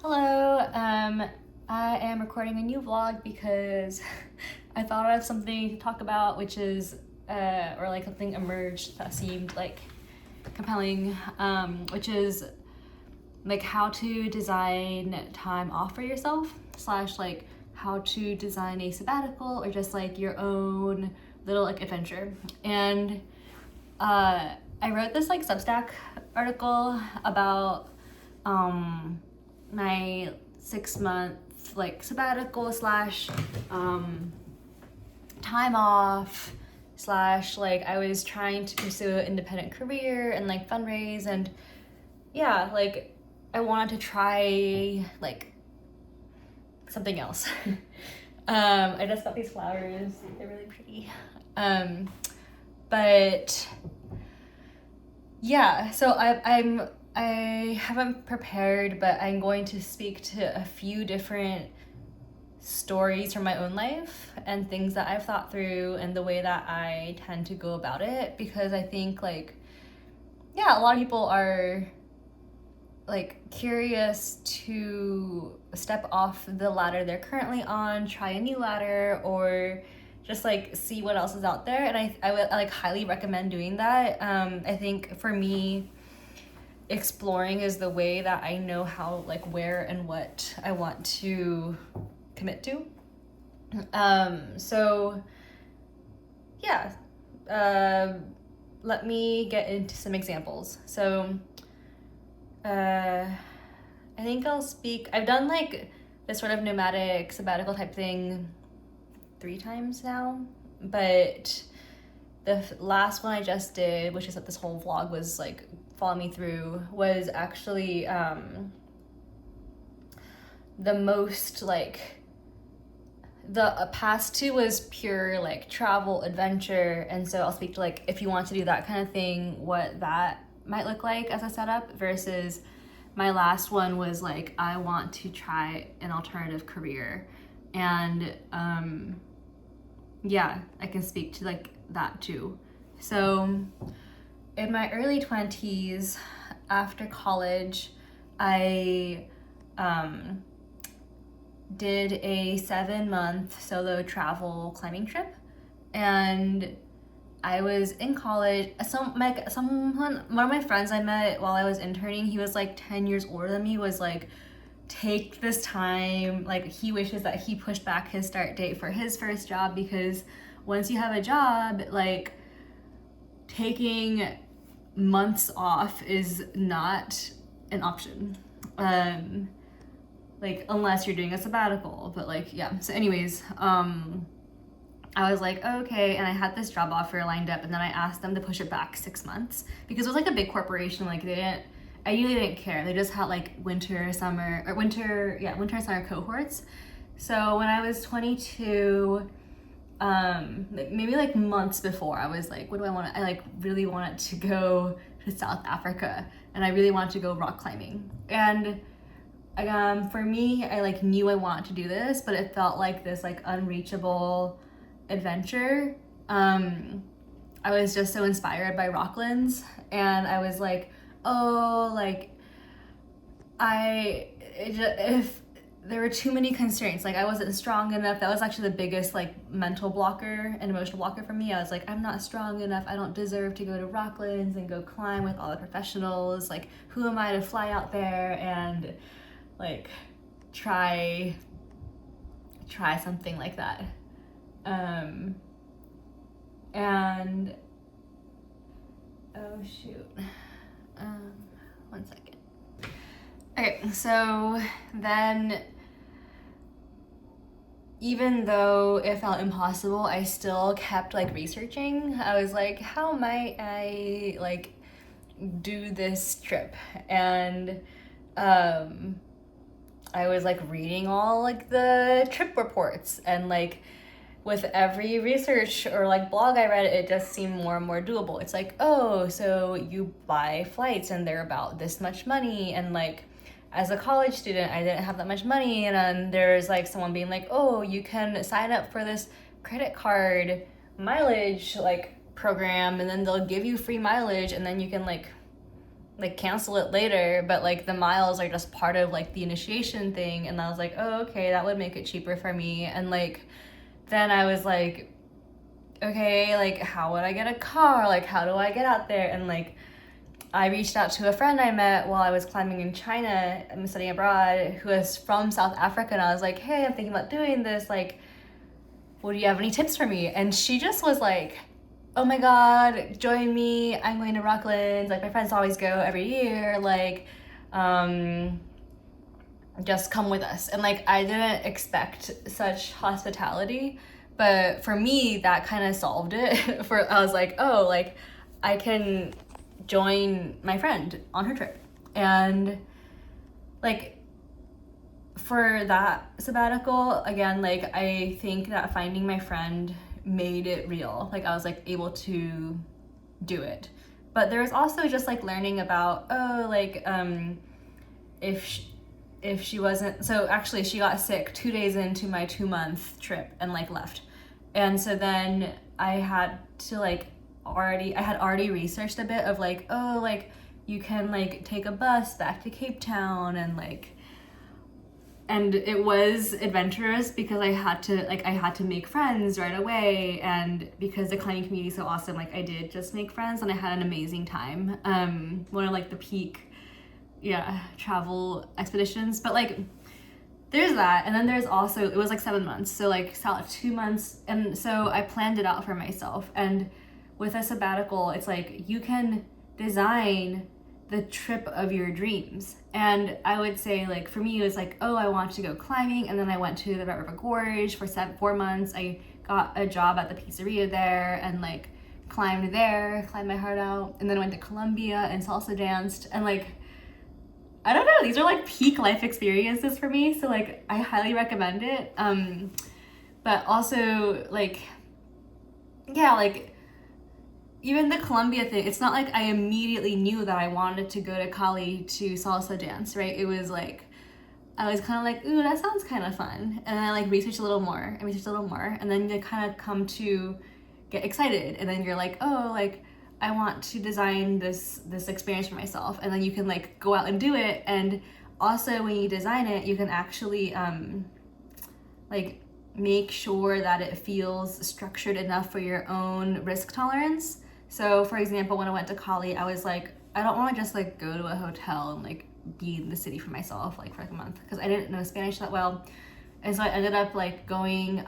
Hello, I am recording a new vlog because I thought of something to talk about, which is, or like something emerged that seemed like compelling, which is like how to design time off for yourself, slash like how to design a sabbatical or just like your own little like adventure. And I wrote this like Substack article about my 6 month like sabbatical slash time off slash like I was trying to pursue an independent career and like fundraise, and yeah, like I wanted to try like something else. I just got these flowers, they're really pretty. But yeah, so I haven't prepared, but I'm going to speak to a few different stories from my own life and things that I've thought through and the way that I tend to go about it, because I think like, yeah, a lot of people are like curious to step off the ladder they're currently on, try a new ladder, or just like see what else is out there. And I would like highly recommend doing that. I think for me, exploring is the way that I know how, like, where and what I want to commit to. So yeah, let me get into some examples. So I think I've done like this sort of nomadic sabbatical type thing 3 times now, but the last one I just did, which is that this whole vlog was like follow me through, was actually the most like, the past 2 was pure like travel adventure, and so I'll speak to like if you want to do that kind of thing, what that might look like as a setup, versus my last one was like I want to try an alternative career. And yeah, I can speak to like that too. So in my early 20s, after college, I did a 7-month solo travel climbing trip. And I was in college. One of my friends I met while I was interning, he was like 10 years older than me, was like, take this time. Like, he wishes that he pushed back his start date for his first job, because once you have a job, like, taking months off is not an option. Like, unless you're doing a sabbatical. But like, yeah. So anyways, I was like, oh, okay, and I had this job offer lined up, and then I asked them to push it back 6 months because it was like a big corporation. Like, I usually didn't care. They just had like winter and summer cohorts. So when I was 22, maybe like months before, I was like, what do I want? I like really wanted to go to South Africa, and I really wanted to go rock climbing. And for me, I like knew I wanted to do this, but it felt like this like unreachable adventure. I was just so inspired by Rocklands, and I was like, oh, like if there were too many constraints, like I wasn't strong enough. That was actually the biggest like mental blocker and emotional blocker for me. I was like, I'm not strong enough. I don't deserve to go to Rocklands and go climb with all the professionals. Like, who am I to fly out there and like try something like that? And oh shoot, one second. Okay, so then, even though it felt impossible, I still kept like researching. I was like, how might I like do this trip? And I was like reading all like the trip reports, and like with every research or like blog I read, it just seemed more and more doable. It's like, oh, so you buy flights and they're about this much money, and like as a college student, I didn't have that much money, and then there's like someone being like, oh, you can sign up for this credit card mileage like program, and then they'll give you free mileage, and then you can like like cancel it later, but like the miles are just part of like the initiation thing. And I was like, oh, okay, that would make it cheaper for me. And like then I was like, okay, like how would I get a car? Like how do I get out there? And like I reached out to a friend I met while I was climbing in China, I'm studying abroad, who is from South Africa, and I was like, hey, I'm thinking about doing this, like, well, do you have any tips for me? And she just was like, oh my god, join me, I'm going to Rocklands, like my friends always go every year, like, just come with us. And like I didn't expect such hospitality, but for me that kind of solved it. I was like, oh, like I can join my friend on her trip. And like for that sabbatical, again, like I think that finding my friend made it real. Like I was like able to do it. But there was also just like learning about, oh, like if she wasn't, so actually she got sick 2 days into my 2-month trip and like left. And so then I had to like I had already researched a bit of like, oh, like you can like take a bus back to Cape Town, and like, and it was adventurous because I had to make friends right away, and because the climbing community is so awesome, like I did just make friends and I had an amazing time. One of like the peak travel expeditions. But like there's that, and then there's also, it was like 7 months, so like 2 months, and so I planned it out for myself. And with a sabbatical, it's like you can design the trip of your dreams. And I would say, like for me, it was like, oh, I want to go climbing, and then I went to the Red River Gorge for 4 months. I got a job at the pizzeria there and like climbed my heart out, and then I went to Colombia and salsa danced, and like I don't know, these are like peak life experiences for me, so like I highly recommend it. But also like, yeah, like even the Colombia thing, it's not like I immediately knew that I wanted to go to Cali to salsa dance, right? It was like I was kind of like, ooh, that sounds kind of fun, and then I like researched a little more and then you kind of come to get excited, and then you're like, oh, like I want to design this experience for myself, and then you can like go out and do it. And also when you design it, you can actually like make sure that it feels structured enough for your own risk tolerance. So for example, when I went to Cali, I was like, I don't want to just like go to a hotel and like be in the city for myself like for like a month, because I didn't know Spanish that well. And so I ended up like going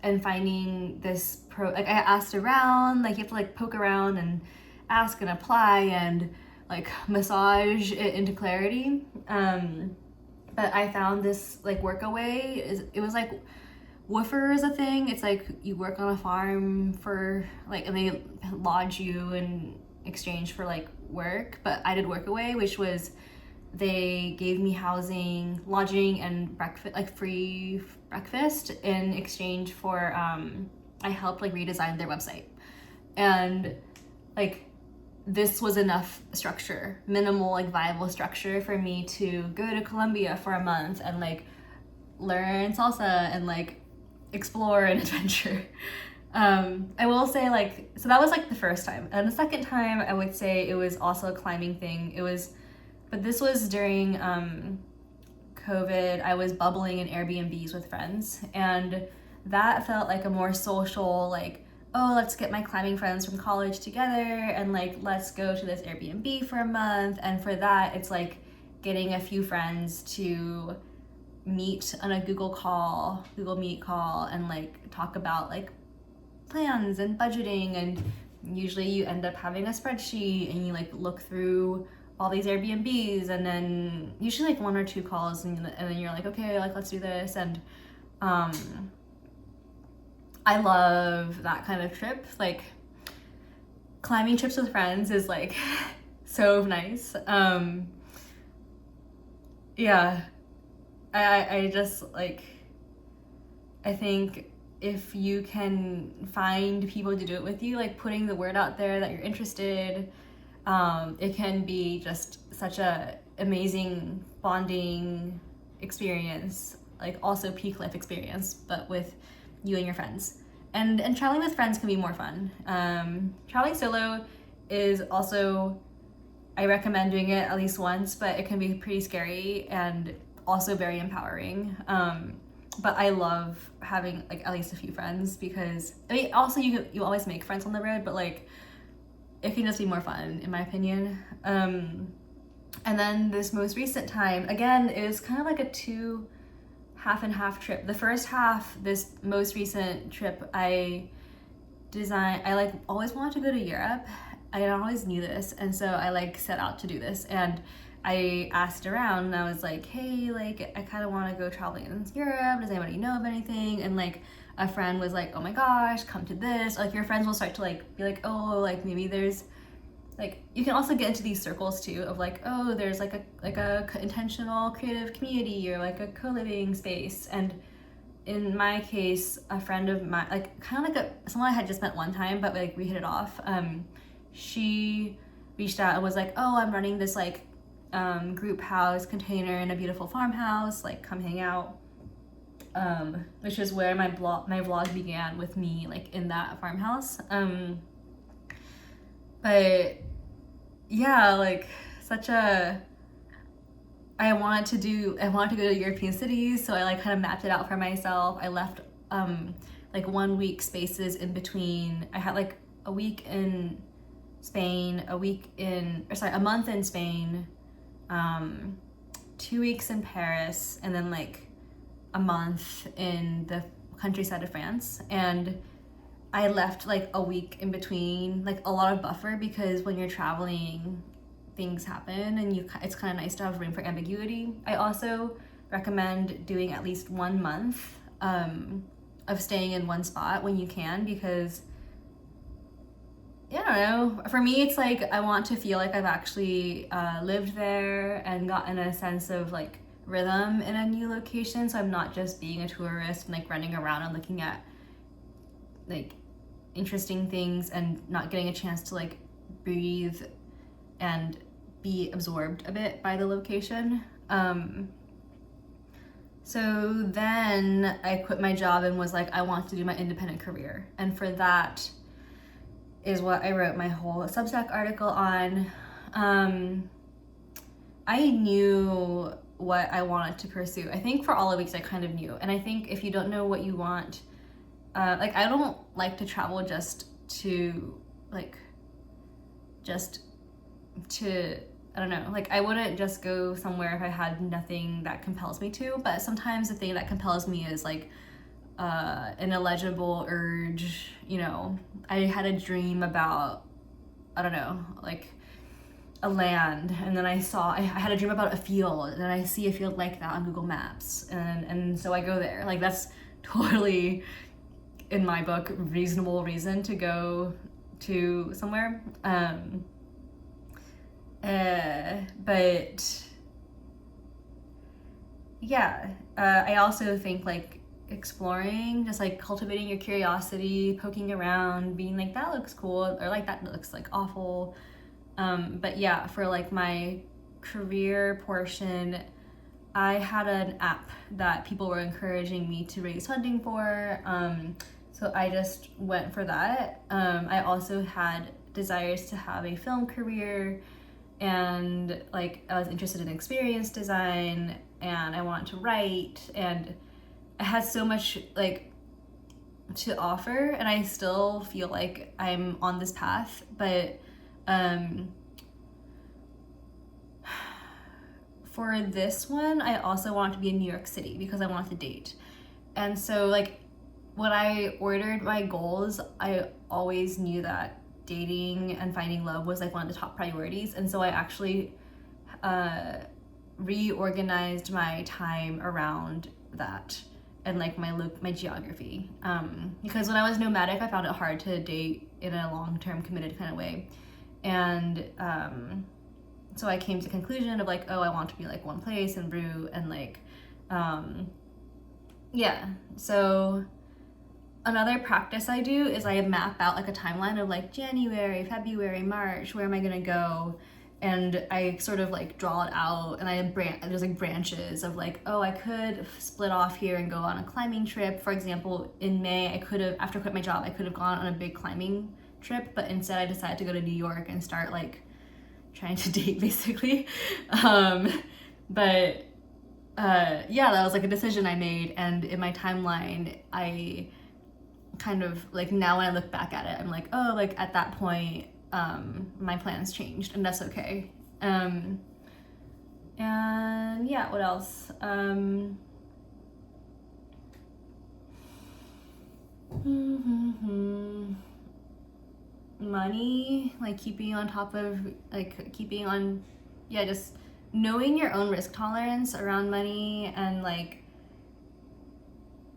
and finding this like I asked around, like you have to like poke around and ask and apply and like massage it into clarity. But I found this like workaway. It was like woofer is a thing. It's like you work on a farm for like, and they lodge you in exchange for like work. But I did workaway, which was they gave me housing, lodging, and breakfast, like free breakfast in exchange for I helped like redesign their website. And like this was enough structure, minimal like viable structure for me to go to Colombia for a month and like learn salsa and like explore and adventure. I will say like, so that was like the first time. And the second time I would say it was also a climbing thing. But this was during COVID. I was bubbling in Airbnbs with friends, and that felt like a more social, like, oh, let's get my climbing friends from college together and like let's go to this Airbnb for a month. And for that, it's like getting a few friends to meet on a Google Meet call and like talk about like plans and budgeting. And usually you end up having a spreadsheet and you like look through all these Airbnbs, and then usually like 1 or 2 calls, and then you're like, okay, like let's do this. And I love that kind of trip. Like climbing trips with friends is like so nice. Yeah, I just like, I think if you can find people to do it with you, like putting the word out there that you're interested, it can be just such a amazing bonding experience, like also peak life experience, but with you and your friends. And traveling with friends can be more fun. Traveling solo is also, I recommend doing it at least once, but it can be pretty scary and also very empowering. But I love having like at least a few friends, because I mean, also you always make friends on the road, but like it can just be more fun in my opinion. And then this most recent time, again, it was kind of like a half and half trip. The first half, this most recent trip, I like always wanted to go to Europe. I always knew this, and so I like set out to do this, and I asked around and I was like, hey, like I kind of want to go traveling in Europe. Does anybody know of anything? And like a friend was like, oh my gosh, come to this. Like your friends will start to like be like, oh, like maybe there's like, you can also get into these circles too of like, oh, there's like a intentional creative community or like a co-living space. And in my case, a friend of mine, like kind of like someone I had just met one time, but like we hit it off. She reached out and was like, oh, I'm running this like group house container in a beautiful farmhouse, like come hang out. Which is where my vlog began, with me like in that farmhouse. But yeah, like I wanted to go to European cities, so I like kind of mapped it out for myself. I left like 1 week spaces in between. I had like a week in Spain, a month in Spain, 2 weeks in Paris, and then like a month in the countryside of France. And I left like a week in between, like a lot of buffer, because when you're traveling, things happen and it's kind of nice to have room for ambiguity. I also recommend doing at least 1 month of staying in one spot when you can, because I don't know, for me it's like I want to feel like I've actually lived there and gotten a sense of like rhythm in a new location, so I'm not just being a tourist and like running around and looking at like interesting things and not getting a chance to like breathe and be absorbed a bit by the location. So then I quit my job and was like, I want to do my independent career, and for that is what I wrote my whole Substack article on. I knew what I wanted to pursue. I think for all of weeks I kind of knew, and I think if you don't know what you want, like I don't like to travel just to I don't know, like I wouldn't just go somewhere if I had nothing that compels me to, but sometimes the thing that compels me is like an illegible urge, you know. I had a dream about, I don't know, like a land, and then I had a dream about a field, and then I see a field like that on Google Maps, and so I go there. Like that's totally, in my book, reasonable reason to go to somewhere. But yeah, I also think like exploring, just like cultivating your curiosity, poking around, being like, that looks cool, or like that looks like awful. But yeah, for like my career portion, I had an app that people were encouraging me to raise funding for. So I just went for that. I also had desires to have a film career, and like I was interested in experience design, and I wanted to write, and I had so much like to offer, and I still feel like I'm on this path. But for this one, I also want to be in New York City because I want to date. And so like when I ordered my goals, I always knew that dating and finding love was like one of the top priorities, and so I actually reorganized my time around that and like my geography, because when I was nomadic, I found it hard to date in a long-term committed kind of way, and so I came to the conclusion of like, oh, I want to be like one place and brew, and like yeah. So another practice I do is I map out like a timeline of like January, February, March, where am I gonna go? And I sort of like draw it out, and there's like branches of like, oh, I could split off here and go on a climbing trip. For example, in May, after I quit my job, I could have gone on a big climbing trip, but instead I decided to go to New York and start like trying to date basically. But yeah, that was like a decision I made, and in my timeline, I kind of like, now when I look back at it, I'm like, oh, like at that point, my plans changed, and that's okay. And yeah, what else? Money, like keeping on top of, like keeping on, yeah, just knowing your own risk tolerance around money, and like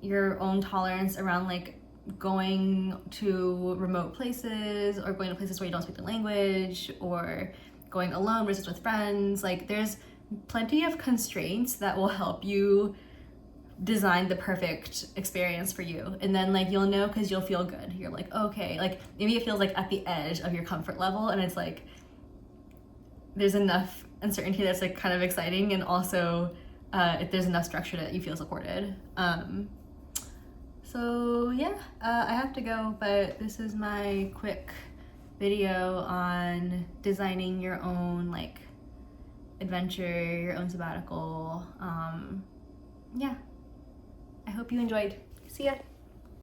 your own tolerance around like going to remote places, or going to places where you don't speak the language, or going alone versus with friends. Like there's plenty of constraints that will help you design the perfect experience for you, and then like you'll know, because you'll feel good. You're like, okay, like maybe it feels like at the edge of your comfort level, and it's like there's enough uncertainty that's like kind of exciting, and also if there's enough structure that you feel supported. So yeah, I have to go, but this is my quick video on designing your own like adventure, your own sabbatical. Yeah, I hope you enjoyed. See ya.